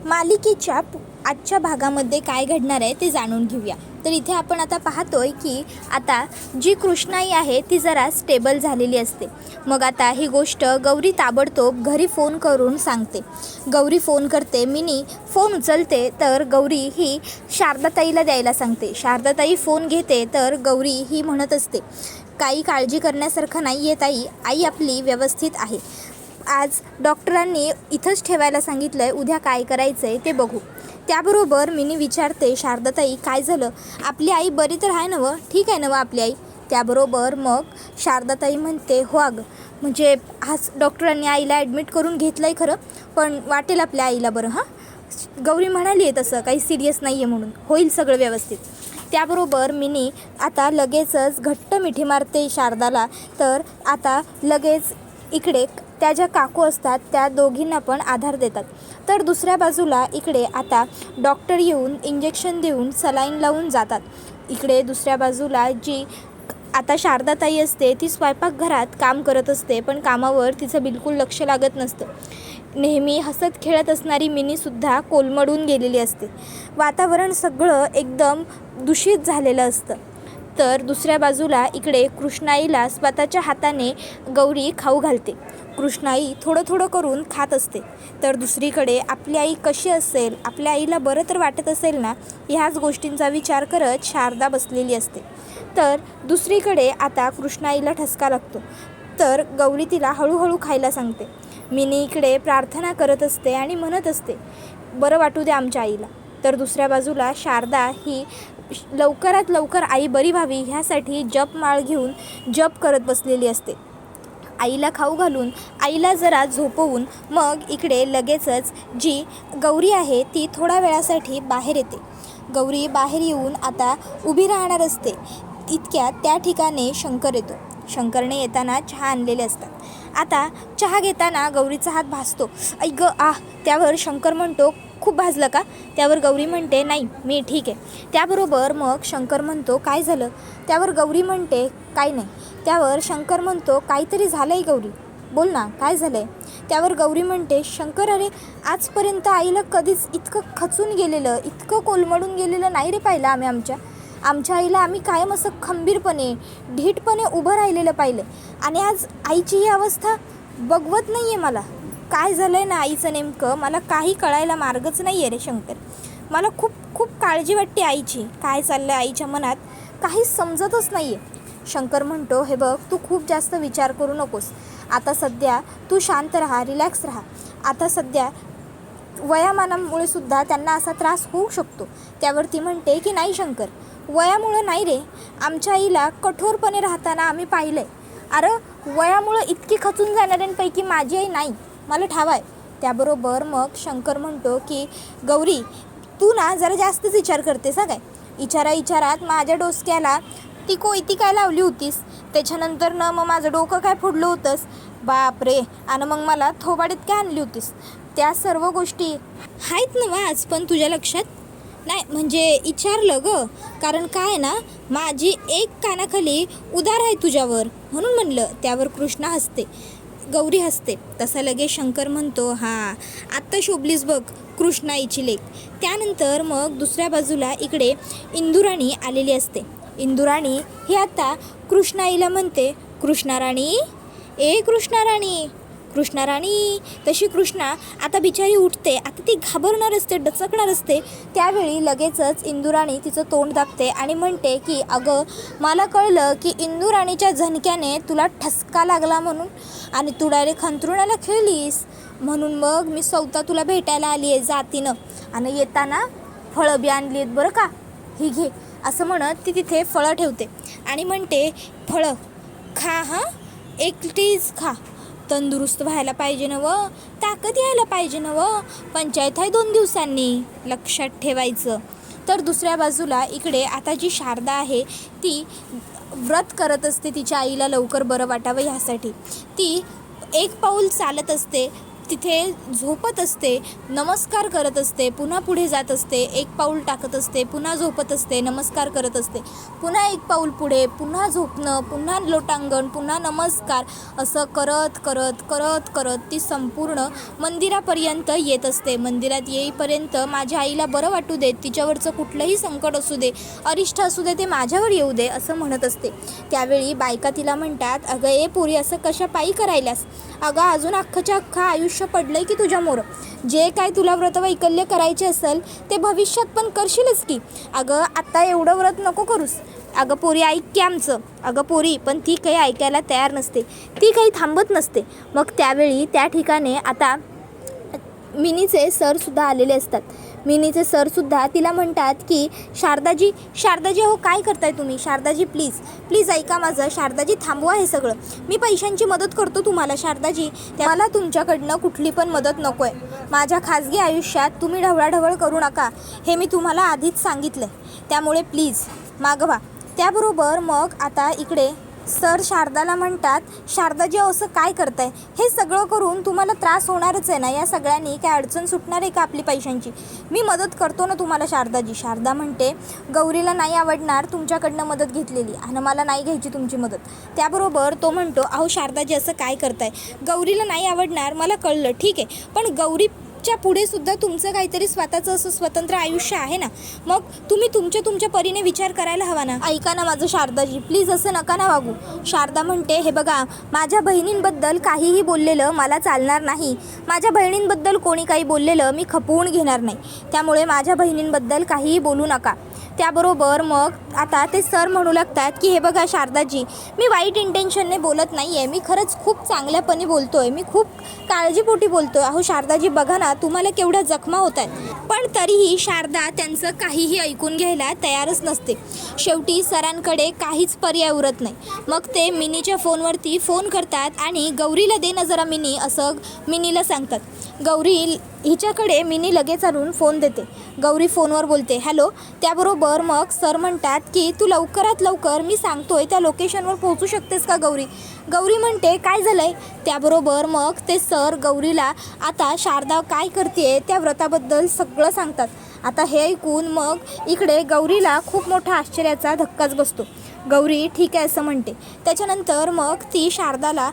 मालिकेच्या आजच्या भागामध्ये काय घडणार आहे ते जाणून घेऊया. तर इथे आपण आता पाहतोय की आता जी कृष्णाई आहे ती जरा स्टेबल झालेली असते. मग आता ही गोष्ट गौरी ताबडतोब घरी फोन करून सांगते. गौरी फोन करते, मिनी फोन उचलते तर गौरी ही शारदाताईला द्यायला सांगते. शारदाताई फोन घेते तर गौरी ही म्हणत असते, काही काळजी करण्यासारखं नाही आहे ताई, आई आपली व्यवस्थित आहे. आज डॉक्टरांनी इथंच ठेवायला सांगितलं आहे, उद्या काय करायचं आहे ते बघू. त्याबरोबर मिनी विचारते, शारदाताई काय झालं, आपली आई बरी तर आहे नवं, ठीक आहे नवं आपली आई. त्याबरोबर मग शारदाताई म्हणते, हो अगं, म्हणजे आज डॉक्टरांनी आईला ॲडमिट करून घेतलं आहे खरं, पण वाटेल आपल्या आईला बरं. हां, गौरी म्हणाली आहे तसं काही सिरियस नाही आहे म्हणून, होईल सगळं व्यवस्थित. त्याबरोबर मिनी आता लगेचच घट्ट मिठी मारते शारदाला. तर आता लगेच इकडे त्या ज्या काकू असतात त्या दोघींना पण आधार देतात. तर दुसऱ्या बाजूला इकडे आता डॉक्टर येऊन इंजेक्शन देऊन सलाईन लावून जातात. इकडे दुसऱ्या बाजूला जी आता शारदाताई असते ती स्वयंपाकघरात काम करत असते, पण कामावर तिचं बिलकुल लक्ष लागत नसतं. नेहमी हसत खेळत असणारी मिनीसुद्धा कोलमडून गेलेली असते. वातावरण सगळं एकदम दूषित झालेलं असतं. तर दुसऱ्या बाजूला इकडे कृष्णाईला स्वतःच्या हाताने गौरी खाऊ घालते. कृष्णाई थोडं थोडं करून खात असते. तर दुसरीकडे आपली आई कशी असेल, आपल्या आईला बरं तर वाटत असेल ना, ह्याच गोष्टींचा विचार करत शारदा बसलेली असते. तर दुसरीकडे आता कृष्णाईला ठसका लागतो. तर गौरी तिला हळूहळू खायला सांगते. मिनी इकडे प्रार्थना करत असते आणि म्हणत असते, बरं वाटू दे आमच्या आईला. तर दुसऱ्या बाजूला शारदा ही लवकरात लवकर आई बरी व्हावी ह्यासाठी जपमाळ घेऊन जप करत बसलेली असते. आईला खाऊ घालून आईला जरा झोपवून मग इकडे लगेचच जी गौरी आहे ती थोड्या वेळासाठी बाहेर येते. गौरी बाहेर येऊन आता उभी राहणार असते. इतक्यात त्या ठिकाणी शंकर येतो. शंकरने येताना चहा आणलेले असतात. आता चहा घेताना गौरीचा हात भाजतो. ऐ ग आ, त्यावर शंकर म्हणतो, खूप भाजलं का? त्यावर गौरी म्हणते, नाही मी ठीक आहे. त्याबरोबर मग शंकर म्हणतो, काय झालं? त्यावर गौरी म्हणते, काय नाही. त्यावर शंकर म्हणतो, काहीतरी झालं आहे गौरी, बोल ना काय झालं आहे? त्यावर गौरी म्हणते, शंकर अरे आजपर्यंत आईला कधीच इतकं खचून गेलेलं, इतकं कोलमडून गेलेलं नाही रे पाहिलं आम्ही. आमच्या आईला आम्ही कायम असं खंबीरपणे धीटपणे उभं राहिलेलं पाहिलं, आणि आज आईची ही अवस्था बघवत नाही आहे मला. काय झालं आहे ना आईचं नेमकं मला काही कळायला मार्गच नाही आहे रे शंकर. मला खूप खूप काळजी वाटते आईची. काय चाललं आहे आईच्या मनात काहीच समजतच नाही आहे. शंकर म्हणतो, हे बघ तू खूप जास्त विचार करू नकोस. आता सध्या तू शांत राहा, रिलॅक्स राहा. आता सध्या वयामानामुळे सुद्धा त्यांना असा त्रास होऊ शकतो. त्यावर ती म्हणते की नाही शंकर, वयामुळं नाही रे, आमच्या आईला कठोरपणे राहताना आम्ही पाहिलं आहे. अरे वयामुळं इतकी खचून जाणाऱ्यांपैकी माझी आई नाही, मला ठाव आहे. त्याबरोबर मग शंकर म्हणतो की गौरी तू ना जरा जास्तच विचार करतेस. काय विचारात माझ्या डोसक्याला ती कोयती काय लावली होतीस, त्याच्यानंतर ना मग माझं डोकं काय फोडलं होतंस बापरे, आणि मग मला थोबाडीत काय आणली होतीस, त्या सर्व गोष्टी आहेत ना आज पण तुझ्या लक्षात नाही. म्हणजे विचारलं ग, कारण काय ना माझी एक कानाखाली उदार आहे तुझ्यावर म्हणून म्हणलं. त्यावर कृष्णा हसते, गौरी हसते. तसा लगेच शंकर म्हणतो, हां आत्ता शोभलीस बघ कृष्णाईची लेक. त्यानंतर मग दुसऱ्या बाजूला इकडे इंदुराणी आलेली असते. इंदुराणी ही आता कृष्णाईला म्हणते, कृष्णाराणी ए कृष्णाराणी, कृष्णाराणी. तशी कृष्णा आता बिचारी उठते. आता ती घाबरणार असते, डचकणार असते. त्यावेळी लगेचच इंदुराणी तिचं तोंड दाबते आणि म्हणते की अगं मला कळलं की इंदुराणीच्या झणक्याने तुला ठसका लागला म्हणून, आणि तू डायरेक्ट अंथरुणाला खेळलीस म्हणून मग मी स्वतः तुला भेटायला आली आहे जातीनं, आणि येताना फळं बी आणली आहेत बरं का, ही घे. असं म्हणत ती तिथे फळं ठेवते आणि म्हणते, फळं खा हां, एकटीच खा, तंदुरुस्त व्हायला पाहिजे ना व, ताकद यायला पाहिजे ना व, पंचायत आहे 2 दिवसांनी, लक्षात ठेवायचं. तर दुसऱ्या बाजूला इकडे आता जी शारदा आहे ती व्रत करत असते तिच्या आईला लवकर बरं वाटावं ह्यासाठी. ती एक पाऊल चालत असते. तिथे झोपत असते, नमस्कार करत असते, पुन्हा पुढे जात असते, एक पाऊल टाकत असते, पुन्हा झोपत असते, नमस्कार करत असते, पुन्हा एक पाऊल पुढे, पुन्हा झोपणं, पुन्हा लोटांगण, पुन्हा नमस्कार, असं करत करत करत करत ती संपूर्ण मंदिरापर्यंत येत असते. मंदिरात येईपर्यंत माझ्या आईला बरं वाटू दे, तिच्यावरचं कुठलंही संकट असू दे, अरिष्ट असू दे, ते माझ्यावर येऊ दे असं म्हणत असते. त्यावेळी बायका तिला म्हणतात, अगं ए पोरी, असं कशा पायी करायलास? अगं अजून अख्खंच्या अख्खं आयुष्य पडलंय की तुझ्यामोर. जे काय तुला व्रतवैकल्य करायचे असेल ते भविष्यात पण करशीलच की. अगं आत्ता एवढं व्रत नको करूस. अगं पोरी ऐक की आमचं. अगं पोरी, पण ती काही ऐकायला तयार नसते, ती काही थांबत नसते. मग त्यावेळी त्या ठिकाणी आता मिनीचे सरसुद्धा आलेले असतात. मिनीचे सरसुद्धा तिला म्हणतात की शारदाजी, शारदाजी, अहो काय करताय तुम्ही? शारदाजी प्लीज प्लीज ऐका माझं. शारदाजी थांबवा हे सगळं. मी पैशांची मदत करतो तुम्हाला शारदाजी. मला तुमच्याकडनं कुठली पण मदत नको आहे. माझ्या खाजगी आयुष्यात तुम्ही ढवळाढवळ करू नका, हे मी तुम्हाला आधीच सांगितलं आहे. त्यामुळे प्लीज मागवा. त्याबरोबर मग आता इकडे सर शारदाला म्हणतात, शारदाजी असं काय करताय? हे सगळं करून तुम्हाला त्रास होणारच आहे ना. या सगळ्यांनी काय अडचण सुटणार आहे का आपली पैशांची? मी मदत करतो ना तुम्हाला शारदाजी. शारदा म्हणते, गौरीला नाही आवडणार तुमच्याकडनं मदत घेतलेली, आणि मला नाही घ्यायची तुमची मदत. त्याबरोबर तो म्हणतो, अहो शारदाजी असं काय करताय? गौरीला नाही आवडणार मला कळलं, ठीक आहे, पण गौरीच्या पुढे सुद्धा तुमचं काहीतरी स्वतःचं असं स्वतंत्र आयुष्य आहे ना. मग तुम्ही तुमच्या परीने विचार करायला हवा ना. ऐका ना माझं शारदाजी, प्लीज असं नका ना वागू. शारदा म्हणते, हे बघा, माझ्या बहिणींबद्दल काहीही बोललेलं मला चालणार नाही. माझ्या बहिणींबद्दल कोणी काही बोललेलं मी खपवून घेणार नाही. त्यामुळे माझ्या बहिणींबद्दल काहीही बोलू नका. त्याबरोबर मग आता ते सर म्हणू लागतात की हे बघा शारदाजी, मी वाईट इंटेन्शनने बोलत नाही आहे, मी खरंच खूप चांगल्यापणे बोलतो आहे, मी खूप काळजीपोटी बोलतो आहे. अहो शारदाजी बघा ना, तुम्हाला केवढ्या जखमा होत आहेत. पण तरीही शारदा त्यांचं काहीही ऐकून घ्यायला तयारच नसते. शेवटी सरांकडे काहीच पर्याय उरत नाही. मग ते मिनीच्या फोनवरती फोन करतात आणि गौरीला दे ना जरा मिनी, असं मिनीला सांगतात. गौरी हिच्याकडे मिनी लगेच आणून फोन देते. गौरी फोनवर बोलते, हॅलो. त्याबरोबर मग सर म्हणतात की तू लवकरात लवकर मी सांगतोय त्या लोकेशनवर पोहोचू शकतेस का गौरी? गौरी म्हणते, काय झालं आहे? त्याबरोबर मग ते सर गौरीला आता शारदा काय करते त्या व्रताबद्दल सगळं सांगतात. आता हे ऐकून मग इकडे गौरीला खूप मोठा आश्चर्याचा धक्काच बसतो. गौरी ठीक आहे असं म्हणते. त्याच्यानंतर मग ती शारदाला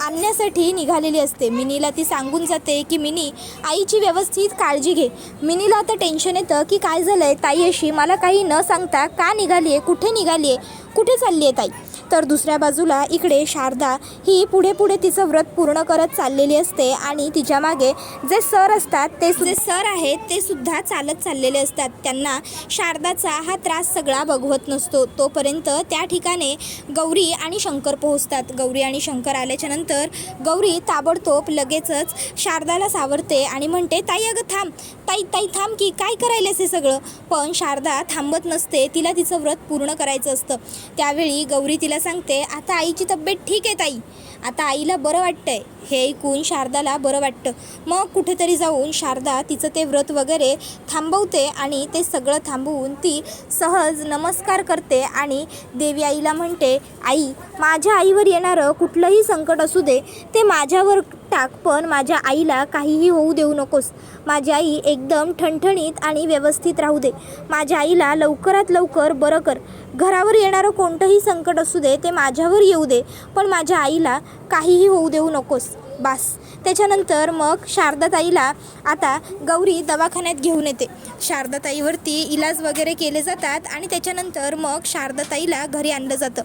आणण्यासाठी निघालेली असते. मिनीला ती सांगून जाते की मिनी, आईची व्यवस्थित काळजी घे. मिनीला आता टेन्शन येतं की काय झालं आहे, ताई अशी मला काही न सांगता का निघाली आहे, कुठे निघाली आहे, कुठे चालली आहे ताई? तर दुसऱ्या बाजूला इकडे शारदा ही पुढे पुढे तिचं व्रत पूर्ण करत चाललेली असते आणि तिच्या मागे जे सर असतात, जे सर आहेत ते सुद्धा चालत चाललेले असतात. त्यांना शारदाचा हा त्रास सगळा बघवत नसतो. तोपर्यंत त्या ठिकाणी गौरी आणि शंकर पोहोचतात. गौरी आणि शंकर आल्याच्या नंतर गौरी ताबडतोब लगेचच शारदाला सावरते आणि म्हणते, ताई अगं थांब, ताई ताई थांब की, काय करायलेस हे सगळं? पण शारदा थांबत नसते, तिला तिचं व्रत पूर्ण करायचं असतं. त्यावेळी गौरी तिला सांगते, आता आईची तब्येत ठीक आहे ताई, आता आईला बरं वाटतंय. हे ऐकून शारदाला बरं वाटतं. मग कुठेतरी जाऊन शारदा तिचं ते व्रत वगैरे थांबवते आणि ते सगळं थांबवून ती सहज नमस्कार करते आणि देवी आईला म्हणते, आई, माझ्या आईवर येणारं कुठलंही संकट असू दे ते माझ्यावर टाक, पण माझ्या आईला काहीही होऊ देऊ नकोस. माझी आई एकदम ठणठणीत आणि व्यवस्थित राहू दे. माझ्या आईला लवकरात लवकर बरं कर. घरावर येणारं कोणतंही संकट असू दे ते माझ्यावर येऊ दे, पण माझ्या आईला काहीही होऊ देऊ नकोस. बास. त्याच्यानंतर मग शारदाताईला आता गौरी दवाखान्यात घेऊन येते. शारदाताईवरती इलाज वगैरे केले जातात आणि त्याच्यानंतर मग शारदाताईला घरी आणलं जातं.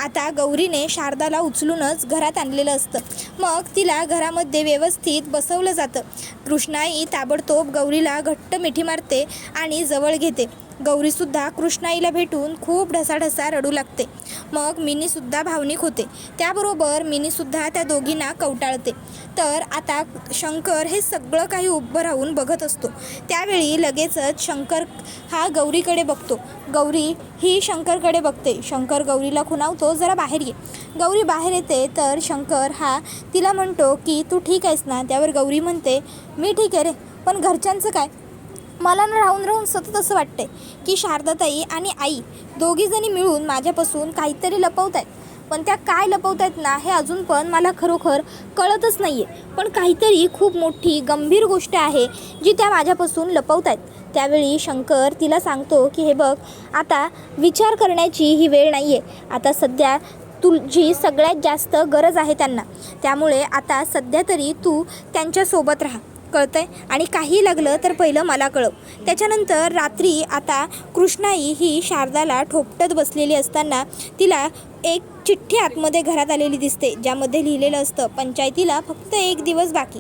आता गौरीने शारदाला उचलूनच घरात आणलेलं असतं. मग तिला घरामध्ये व्यवस्थित बसवलं जातं. कृष्णाई ताबडतोब गौरीला घट्ट मिठी मारते आणि जवळ घेते. गौरीसुद्धा कृष्णाईला भेटून खूप ढसाढसा रडू लागते. मग मिनीसुद्धा भावनिक होते. त्याबरोबर मिनीसुद्धा त्या दोघींना कवटाळते. तर आता शंकर हे सगळं काही उभं राहून बघत असतो. त्यावेळी लगेचच शंकर हा गौरीकडे बघतो. गौरी ही शंकरकडे बघते. शंकर गौरीला खुणावतो, जरा बाहेर ये. गौरी बाहेर येते तर शंकर हा तिला म्हणतो की तू ठीक आहेस ना? त्यावर गौरी म्हणते, मी ठीक आहे रे, पण घरच्यांचं काय? मला ना राहून राहून सतत असं वाटतंय की शारदाताई आणि आई दोघीजणी मिळून माझ्यापासून काहीतरी लपवत आहेत. पण त्या काय लपवतायत ना हे अजून पण मला खरोखर कळतच नाही आहे. पण काहीतरी खूप मोठी गंभीर गोष्ट आहे जी त्या माझ्यापासून लपवतायत. त्यावेळी शंकर तिला सांगतो की हे बघ, आता विचार करण्याची ही वेळ नाही आहे. आता सध्या तुझी सगळ्यात जास्त गरज आहे त्यांना, त्यामुळे आता सध्या तरी तू त्यांच्यासोबत राहा, कळतंय? आणि काही लागलं तर पहिलं मला कळव. त्याच्यानंतर रात्री आता कृष्णाई ही शारदाला ठोपटत बसलेली असताना तिला एक चिठ्ठी आतमध्ये घरात आलेली दिसते, ज्यामध्ये लिहिलेलं असतं पंचायतीला फक्त 1 दिवस बाकी.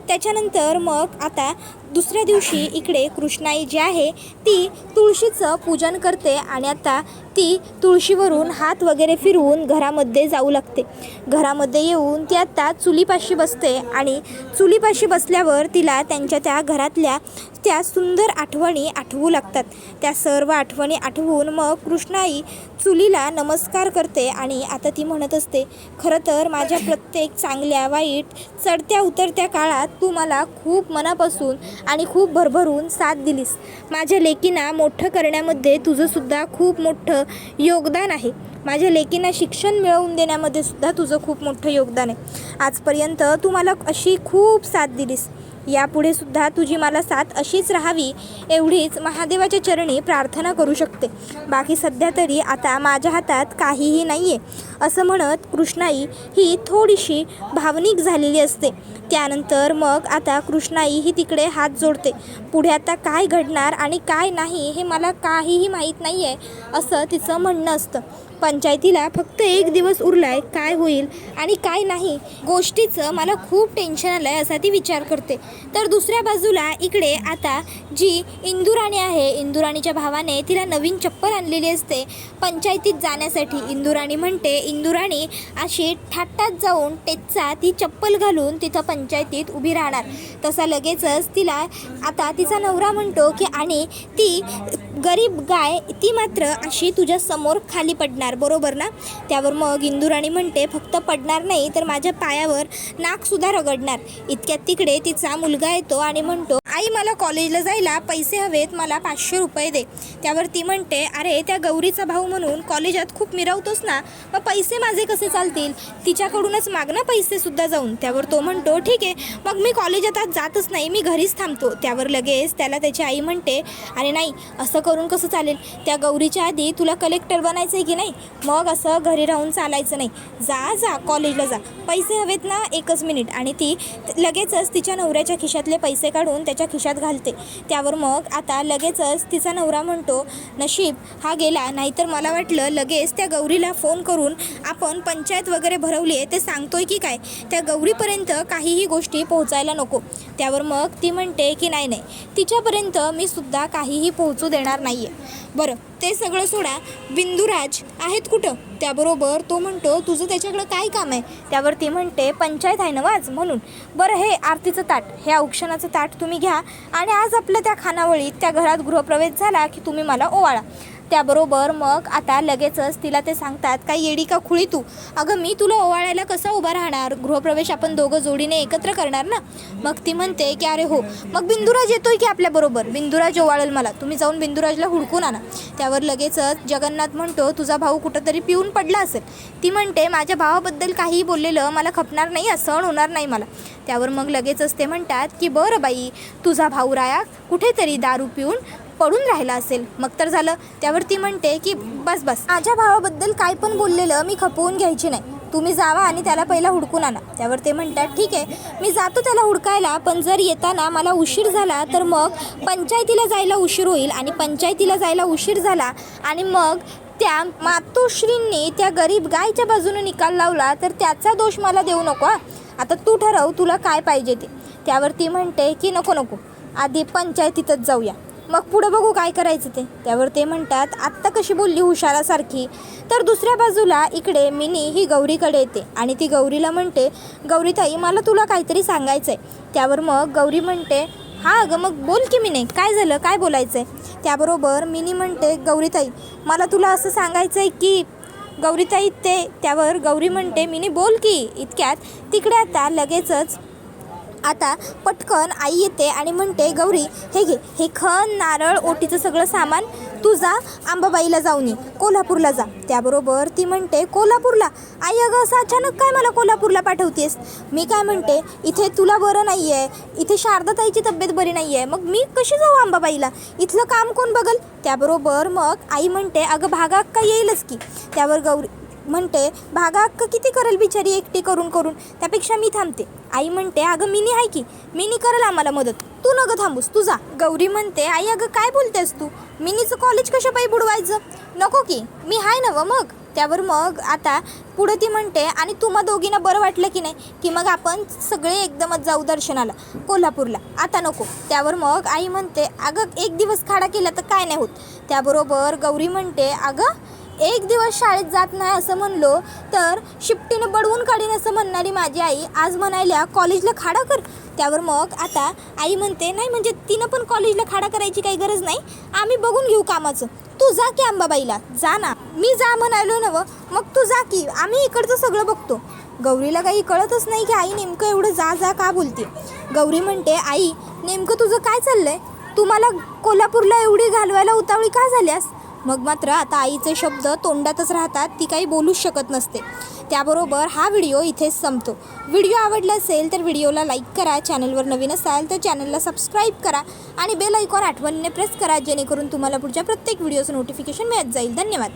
त्याच्यानंतर मग आता दुसऱ्या दिवशी इकडे कृष्णाई जी आहे ती तुळशीचं पूजन करते आणि आता ती तुळशीवरून हात वगैरे फिरवून घरामध्ये जाऊ लागते. घरामध्ये येऊन ती आता चुलीपाशी बसते आणि चुलीपाशी बसल्यावर तिला त्यांच्या त्या घरातल्या त्या सुंदर आठवणी आठवू लागतात. त्या सर्व आठवणी आठवून मग कृष्णाई चुलीला नमस्कार करते आणि आता ती म्हणत असते, खरं तर माझ्या प्रत्येक चांगल्या वाईट चढत्या उतरत्या काळात तू मला खूप मनापासून आणि खूप भरभरून साथ दिलीस. माझ्या लेकींना मोठं करण्यामध्ये तुझंसुद्धा खूप मोठं योगदान आहे. माझ्या लेकींना शिक्षण मिळवून देण्यामध्ये सुद्धा तुझं खूप मोठं योगदान आहे. आजपर्यंत तू मला अशी खूप साथ दिलीस. यापुढे सुद्धा तुझी मला साथ अशीच राहावी एवढीच महादेवाच्या चरणी प्रार्थना करू शकते. बाकी सध्या तरी आता माझ्या हातात काहीही नाही आहे, असं म्हणत कृष्णाई ही थोडीशी भावनिक झालेली असते. त्यानंतर मग आता कृष्णाई ही तिकडे हात जोडते. पुढे आता काय घडणार आणि काय नाही हे मला काहीही माहीत नाही आहे, असं तिचं म्हणणं असतं. पंचायतीला फक्त 1 दिवस उरलाय, काय होईल आणि काय नाही गोष्टीचं मला खूप टेन्शन आलं आहे, असा ती विचार करते. तर दुसऱ्या बाजूला इकडे आता जी इंदुराणी आहे, इंदुराणीच्या भावाने तिला नवीन चप्पल आणलेली असते पंचायतीत जाण्यासाठी. इंदुराणी म्हणते, इंदुराणी अशी थाटात जाऊन टेचा ती चप्पल घालून तिथं पंचायतीत उभी राहणार. तसा लगेचच तिला आता तिचा नवरा म्हणतो की आणि ती गरीब गाय ती मात्र अशी तुझ्या समोर खाली पडणार, बरोबर ना? त्यावर मग इंदुराणी म्हणते, फक्त पडणार नाही तर माझ्या पायावर नाकसुद्धा रगडणार. इतक्यात तिकडे तिचा मुलगा येतो आणि म्हणतो, आई मला कॉलेजला जायला पैसे हवेत, मला 500 रुपये दे. त्यावर ती म्हणते, अरे त्या गौरीचा भाऊ म्हणून कॉलेजात खूप मिरवतोस ना, मग पैसे माझे कसे चालतील? तिच्याकडूनच मागणं पैसेसुद्धा जाऊन. त्यावर तो म्हणतो, ठीक आहे मग मी कॉलेजात आज जातच नाही, मी घरीच थांबतो. त्यावर लगेच त्याला त्याची आई म्हणते, अरे नाही असं करून कसं चालेल? त्या गौरीच्या आधी तुला कलेक्टर बनायचं आहे की नाही, मग असं घरी राहून चालायचं नाही. जा कॉलेजला जा, पैसे हवेत ना, 1 मिनिट. आणि ती लगेचच तिच्या नवऱ्याच्या खिशातले पैसे काढून त्याच्या खिशात घालते. त्यावर मग आता लगेचच तिचा नवरा म्हणतो, नशीब हा गेला, नाहीतर मला वाटलं लगेच त्या गौरीला फोन करून आपण पंचायत वगैरे भरवली आहे ते सांगतोय की काय, त्या गौरीपर्यंत काहीही गोष्टी पोहोचायला नको. त्यावर मग ती म्हणते की नाही तिच्यापर्यंत मी सुद्धा काहीही पोहोचू देणार नाही आहे. बरं ते सगळं सोडा, बिंदुराज आहेत कुठं? त्याबरोबर तो म्हणतो, तुझं त्याच्याकडं काय काम आहे? त्यावर ती म्हणते, पंचायत आहे ना आज म्हणून. बरं हे आरतीचं ताट, हे औक्षणाचं ताट तुम्ही घ्या आणि आज आपल्या त्या खानावळीत त्या घरात गृहप्रवेश झाला की तुम्ही मला ओवाळा. त्याबरोबर मग आता लगेचच तिला ते सांगतात, काय येडी का खुळी तू? अगं मी तुला ओवाळायला कसं उभा राहणार? गृहप्रवेश आपण दोघं जोडीने एकत्र करणार ना. मग ती म्हणते की अरे हो, मग बिंदुराज येतोय की आपल्याबरोबर, बिंदुराज ओवाळेल मला, तुम्ही जाऊन बिंदुराजला हुडकून आणा. त्यावर लगेचच जगन्नाथ म्हणतो, तुझा भाऊ कुठंतरी पिऊन पडला असेल. ती म्हणते, माझ्या भावाबद्दल काहीही बोललेलं मला खपणार नाही, सहन होणार नाही मला. त्यावर मग लगेचच ते म्हणतात की बरं बाई, तुझा भाऊ राया कुठेतरी दारू पिऊन पडून राहिला असेल, मग तर झालं. त्यावर ती म्हणते की बस माझ्या भावाबद्दल काय पण बोललेलं मी खपवून घ्यायची नाही, तुम्ही जावा आणि त्याला पहिला हुडकून आणा. त्यावर ते म्हणतात, ठीक आहे मी जातो त्याला हुडकायला, पण जर येताना मला उशीर झाला तर मग पंचायतीला जायला उशीर होईल, आणि पंचायतीला जायला उशीर झाला आणि मग त्या मातोश्रींनी त्या गरीब गायच्या बाजूने निकाल लावला तर त्याचा दोष मला देऊ नको. आता तू ठरव तुला काय पाहिजे ते. त्यावर ती म्हणते की नको आधी पंचायतीतच जाऊया, मग पुढं बघू काय करायचं ते. त्यावर ते म्हणतात, आत्ता कशी बोलली हुशारासारखी. तर दुसऱ्या बाजूला इकडे मिनी ही गौरीकडे येते आणि ती गौरीला म्हणते, गौरीताई मला तुला काहीतरी सांगायचं आहे. त्यावर मग गौरी म्हणते, हां अगं मग बोल की मिनी, काय झालं, काय बोलायचं आहे? त्याबरोबर मिनी म्हणते, गौरीताई मला तुला असं सांगायचं आहे की गौरीताई ते. त्यावर गौरी म्हणते, मिनी बोल की. इतक्यात तिकडे आता लगेचच आता पटकन आई येते आणि म्हणते, गौरी हे घे, हे खण नारळ ओटीचं सगळं सामान तू जा अंबाबाईला जाऊन ये, कोल्हापूरला जा. त्याबरोबर ती म्हणते कोल्हापूरला? आई अगं असं अचानक काय मला कोल्हापूरला पाठवतेस? मी काय म्हणते इथे तुला बरं नाही आहे, इथे शारदाताईची तब्येत बरी नाही आहे, मग मी कशी जाऊ अंबाबाईला? इथलं काम कोण बघल? त्याबरोबर मग आई म्हणते अगं भागा अक्का येईलच की. त्यावर गौरी म्हणते भागा अक्का किती करेल बिचारी एकटी करून करून, त्यापेक्षा मी थांबते. आई म्हणते अगं मिनी आहे की, मिनी करेल आम्हाला मदत, तू नगं थांबूस, तू जा. गौरी म्हणते आई अगं काय बोलतेस तू? मिनीचं कॉलेज कशा पायी बुडवायचं? नको की, मी आहे ना व मग. त्यावर मग आता पुढं ती म्हणते आणि तुम्हा दोघींना बरं वाटलं की नाही की मग आपण सगळे एकदमच जाऊ दर्शनाला कोल्हापूरला, आता नको. त्यावर मग आई म्हणते अगं एक दिवस खाडा केला तर काय नाही होत. त्याबरोबर गौरी म्हणते अगं एक दिवस शाळेत जात नाही असं म्हणलो तर शिफ्टीनं बडवून काढीन असं म्हणणारी माझी आई आज म्हणायल्या कॉलेजला खाडा कर. त्यावर मग आता आई म्हणते नाही म्हणजे तिनं पण कॉलेजला खाडा करायची काही गरज नाही, आम्ही बघून घेऊ कामाचं. तू जा की अंबाबाईला, जा ना. मी जा म्हणालो ना, मग तू जा की, आम्ही इकडचं सगळं बघतो. गौरीला काही कळतच नाही की आई नेमकं एवढं जा जा का बोलते. गौरी म्हणते आई नेमकं तुझं काय चाललंय? तुम्हाला कोल्हापूरला एवढी घालवायला उतावळी का झाल्यास? मग मात्र आता आईचे शब्द तोंडातच राहतात, ती काही बोलूच शकत नसते. त्याबरोबर हा व्हिडिओ इथेच संपतो. व्हिडिओ आवडला असेल तर व्हिडिओला लाईक करा, चॅनलवर नवीन असाल तर चॅनलला सबस्क्राईब करा आणि बेल आयकॉन आठवणीने प्रेस करा जेणेकरून तुम्हाला पुढच्या प्रत्येक व्हिडिओचं नोटिफिकेशन मिळत जाईल. धन्यवाद.